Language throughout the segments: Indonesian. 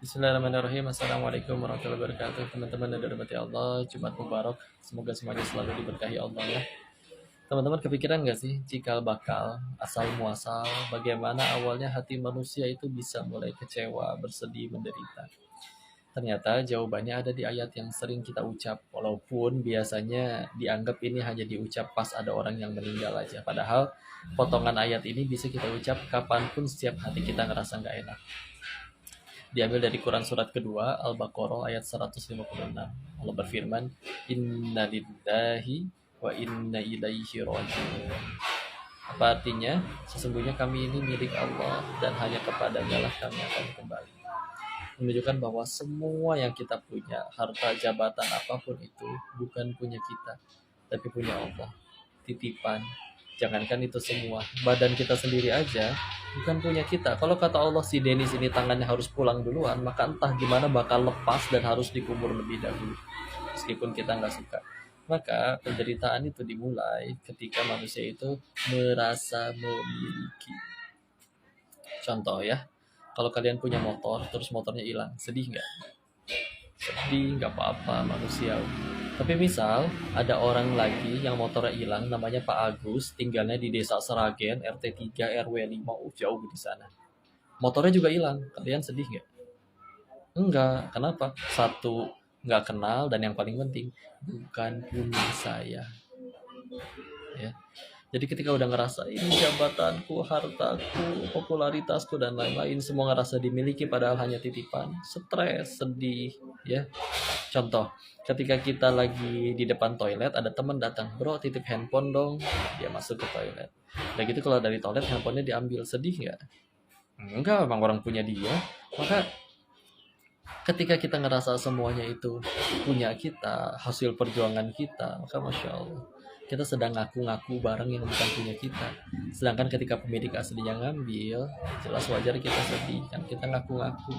Bismillahirrahmanirrahim. Assalamualaikum warahmatullahi wabarakatuh. Teman-teman yang dirahmati Allah, Jumat Mubarak. Semoga semuanya selalu diberkahi Allah ya. Teman-teman kepikiran nggak sih cikal bakal, asal muasal, bagaimana awalnya hati manusia itu bisa mulai kecewa, bersedih, menderita? Ternyata jawabannya ada di ayat yang sering kita ucap, walaupun biasanya dianggap ini hanya diucap pas ada orang yang meninggal aja. Padahal potongan ayat ini bisa kita ucap kapanpun setiap hati kita ngerasa nggak enak. Diambil dari Quran surat kedua Al-Baqarah ayat 156. Allah berfirman, Inna lillahi wa inna ilaihi raji'un. Apa artinya? Sesungguhnya kami ini milik Allah dan hanya kepadanya lah kami akan kembali. Menunjukkan bahwa semua yang kita punya, harta, jabatan, apapun itu, bukan punya kita, tapi punya Allah. Titipan. Jangankan itu semua, badan kita sendiri aja bukan punya kita. Kalau kata Allah si Denis ini tangannya harus pulang duluan, maka entah gimana bakal lepas dan harus dikubur lebih dahulu. Meskipun kita nggak suka. Maka penderitaan itu dimulai ketika manusia itu merasa memiliki. Contoh ya, kalau kalian punya motor, terus motornya hilang, sedih nggak? Sedih, nggak apa-apa, manusiawi. Tapi misal ada orang lagi yang motornya hilang, namanya Pak Agus, tinggalnya di Desa Seragen, RT 3 RW 5, jauh di sana. Motornya juga hilang, kalian sedih nggak? Enggak, kenapa? Satu, nggak kenal, dan yang paling penting, bukan punya saya. Ya. Jadi ketika udah ngerasa ini jabatanku, hartaku, popularitasku, dan lain-lain, semua ngerasa dimiliki padahal hanya titipan, stres, sedih, ya. Contoh, ketika kita lagi di depan toilet, ada teman datang, bro titip handphone dong, dia masuk ke toilet. Udah gitu kalau dari toilet handphonenya diambil, sedih nggak? Enggak, emang orang punya dia. Maka ketika kita ngerasa semuanya itu punya kita, hasil perjuangan kita, maka Masya Allah, kita sedang ngaku-ngaku barang yang bukan punya kita. Sedangkan ketika pemilik aslinya ngambil, jelas wajar kita sedih, kan kita ngaku-ngaku.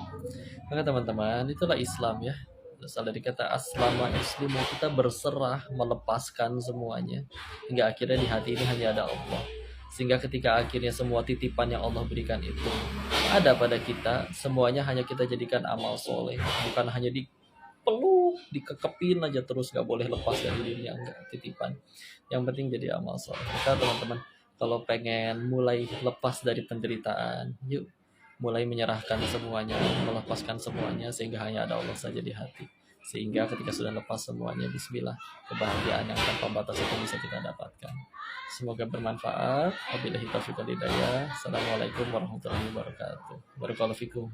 Maka teman-teman, itulah Islam ya. Asal dari kata aslama islimu, kita berserah, melepaskan semuanya. Hingga akhirnya di hati ini hanya ada Allah. Sehingga ketika akhirnya semua titipan yang Allah berikan itu ada pada kita, semuanya hanya kita jadikan amal soleh. Bukan hanya dipeluk, dikekepin aja terus, gak boleh lepas dari dirinya, enggak, titipan. Yang penting jadi amal soleh. Maka teman-teman, kalau pengen mulai lepas dari penderitaan, yuk mulai menyerahkan semuanya, melepaskan semuanya, sehingga hanya ada Allah saja di hati. Sehingga ketika sudah lepas semuanya, bismillah, kebahagiaan yang tanpa batas itu bisa kita dapatkan. Semoga bermanfaat. Wabillahi taufiq wal hidayah. Assalamualaikum warahmatullahi wabarakatuh. Barakallahu fikum.